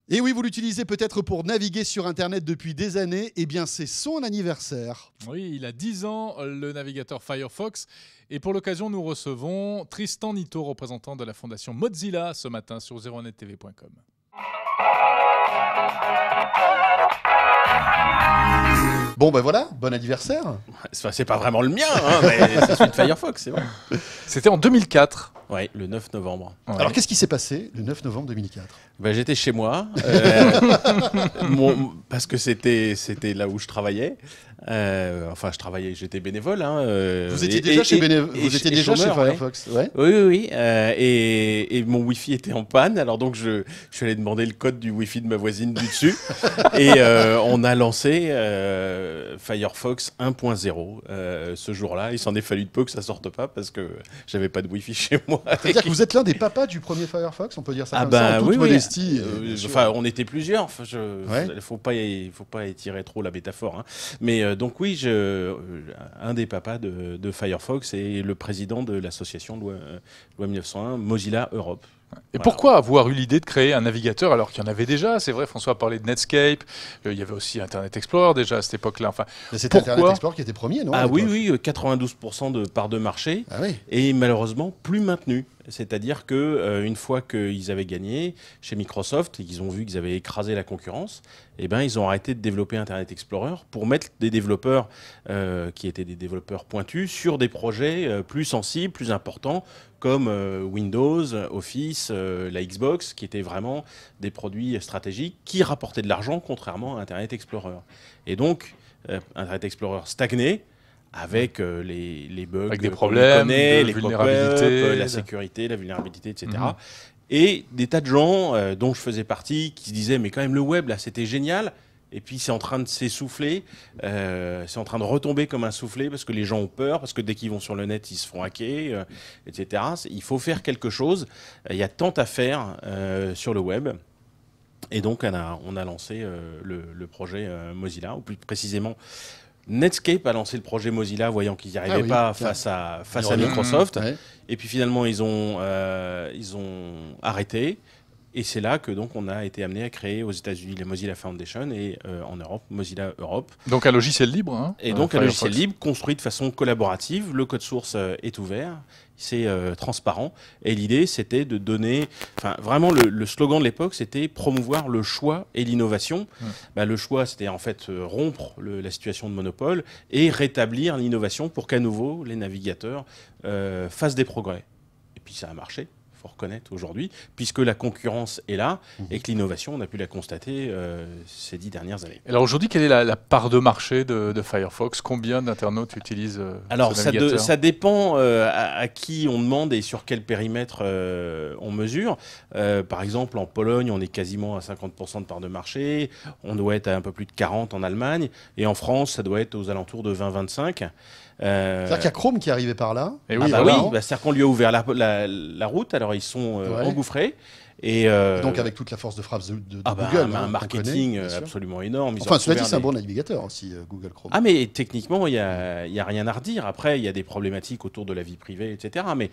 Et oui, vous l'utilisez peut-être pour naviguer sur Internet depuis des années. Eh bien, c'est son anniversaire. Oui, il a 10 ans, le navigateur Firefox. Et pour l'occasion, nous recevons Tristan Nitto, représentant de la fondation Mozilla, ce matin sur 01nettv.com. Bon, ben voilà, bon anniversaire. C'est pas vraiment le mien, hein, mais c'est celui de Firefox, c'est vrai. C'était en 2004. Oui, le 9 novembre. Ouais. Alors, qu'est-ce qui s'est passé le 9 novembre 2004 ? Ben, j'étais chez moi, parce que c'était là où je travaillais. Enfin, j'étais bénévole. Hein, vous étiez déjà chez Firefox, ouais. Oui. Et mon Wi-Fi était en panne, alors donc je suis allé demander le code du Wi-Fi de ma voisine du dessus. Et on a lancé Firefox 1.0 ce jour-là. Il s'en est fallu de peu que ça sorte pas, parce que j'avais pas de Wi-Fi chez moi. C'est-à-dire que vous êtes l'un des papas du premier Firefox, on peut dire ça comme ben, ça, en toute oui. modestie. Enfin, on était plusieurs. Enfin, Ouais. faut pas étirer trop la métaphore. Hein. Mais donc oui, un des papas de Firefox et le président de l'association Loi 1901 Mozilla Europe. Et pourquoi avoir eu l'idée de créer un navigateur alors qu'il y en avait déjà? C'est vrai, François a parlé de Netscape, il y avait aussi Internet Explorer déjà à cette époque-là. Enfin, c'était Internet Explorer qui était premier, non? Ah oui, 92% de part de marché, et malheureusement plus maintenu. C'est-à-dire que une fois qu'ils avaient gagné chez Microsoft et qu'ils ont vu qu'ils avaient écrasé la concurrence, eh ben, ils ont arrêté de développer Internet Explorer pour mettre des développeurs qui étaient des développeurs pointus sur des projets plus sensibles, plus importants, comme Windows, Office, la Xbox, qui étaient vraiment des produits stratégiques qui rapportaient de l'argent, contrairement à Internet Explorer. Et donc, Internet Explorer stagnait, avec les bugs, avec des problèmes, les vulnérabilités, la sécurité, la vulnérabilité, etc. Et des tas de gens dont je faisais partie qui se disaient mais quand même le web là c'était génial, et puis c'est en train de s'essouffler, c'est en train de retomber comme un soufflet parce que les gens ont peur, parce que dès qu'ils vont sur le net ils se font hacker, etc. Il faut faire quelque chose, il y a tant à faire sur le web. Et donc on a lancé le projet Mozilla, ou plus précisément Netscape a lancé le projet Mozilla, voyant qu'ils n'y arrivaient pas face à Microsoft. Et puis finalement, ils ont arrêté. Et c'est là que donc on a été amené à créer aux États-Unis la Mozilla Foundation et en Europe Mozilla Europe. Donc un logiciel libre. Hein, et donc un logiciel libre construit de façon collaborative. Le code source est ouvert, c'est transparent. Et l'idée, c'était de donner, enfin vraiment le slogan de l'époque, c'était promouvoir le choix et l'innovation. Le choix, c'était en fait rompre la situation de monopole et rétablir l'innovation pour qu'à nouveau les navigateurs fassent des progrès. Et puis ça a marché. Reconnaître aujourd'hui, puisque la concurrence est là et que l'innovation, on a pu la constater ces 10 dernières années. Alors aujourd'hui, quelle est la part de marché de Firefox? Combien d'internautes utilisent Alors, ce navigateur? ça dépend à qui on demande et sur quel périmètre on mesure. Par exemple, en Pologne, on est quasiment à 50% de part de marché. On doit être à un peu plus de 40% en Allemagne. Et en France, ça doit être aux alentours de 20-25%. C'est-à-dire qu'il y a Chrome qui est arrivé par là. Et c'est-à-dire qu'on lui a ouvert la route, alors ils sont engouffrés. Et donc avec toute la force de frappe de Google. Un marketing absolument énorme. Enfin, cela dit, c'est un bon navigateur aussi, Google Chrome. Ah, mais techniquement, il n'y a rien à redire. Après, il y a des problématiques autour de la vie privée, etc. Mais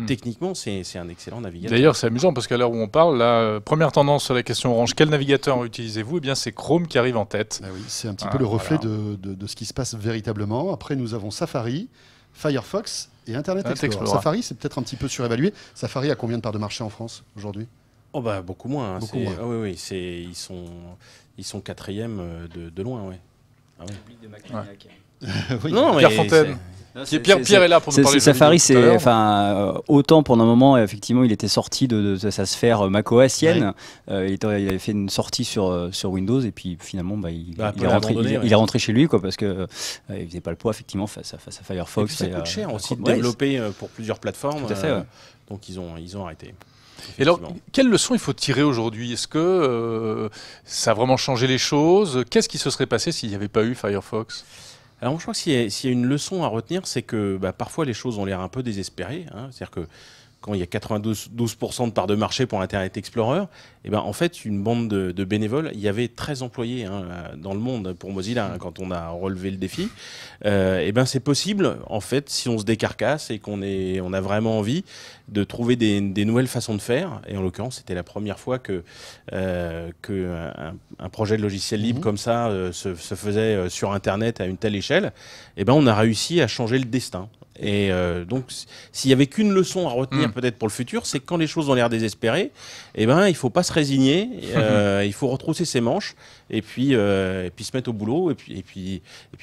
techniquement, c'est un excellent navigateur. D'ailleurs, c'est amusant parce qu'à l'heure où on parle, la première tendance sur la question Orange, quel navigateur utilisez-vous? Eh bien, c'est Chrome qui arrive en tête. Ah oui, c'est un petit peu le reflet de ce qui se passe véritablement. Après, nous avons Safari, Firefox et Internet Explorer. Safari, c'est peut-être un petit peu surévalué. Safari a combien de parts de marché en France aujourd'hui? Oh bah beaucoup moins. Beaucoup moins. Ah oui, ils sont quatrième de loin, ouais. Ah oui. Non, Pierre Fontaine. Pierre est là pour nous parler de Safari, c'est autant pendant un moment, effectivement, il était sorti de sa sfaire macOSienne. Il avait fait une sortie sur Windows et puis finalement, il est rentré chez lui, quoi, parce que il faisait pas le poids effectivement face à Firefox. Et puis ça coûte cher aussi de développer pour plusieurs plateformes. Tout à fait. Donc ils ont arrêté. Et alors, quelles leçons il faut tirer aujourd'hui? Est-ce que ça a vraiment changé les choses? Qu'est-ce qui se serait passé s'il n'y avait pas eu Firefox? Alors, je crois que s'il y a une leçon à retenir, c'est que parfois les choses ont l'air un peu désespérées. Hein. C'est-à-dire que quand il y a 92% de part de marché pour Internet Explorer, et ben, en fait, une bande de bénévoles, il y avait 13 employés dans le monde pour Mozilla quand on a relevé le défi. Et ben, c'est possible, en fait, si on se décarcasse et qu'on a vraiment envie de trouver des nouvelles façons de faire. Et en l'occurrence, c'était la première fois que un projet de logiciel libre comme ça se faisait sur Internet à une telle échelle. Et ben, on a réussi à changer le destin. Et donc, s'il y avait qu'une leçon à retenir peut-être pour le futur, c'est que quand les choses ont l'air désespérées, eh ben, il faut pas se résigner, il faut retrousser ses manches et puis se mettre au boulot. Et puis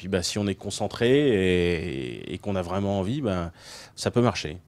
bah, si on est concentré et qu'on a vraiment envie, bah, ça peut marcher.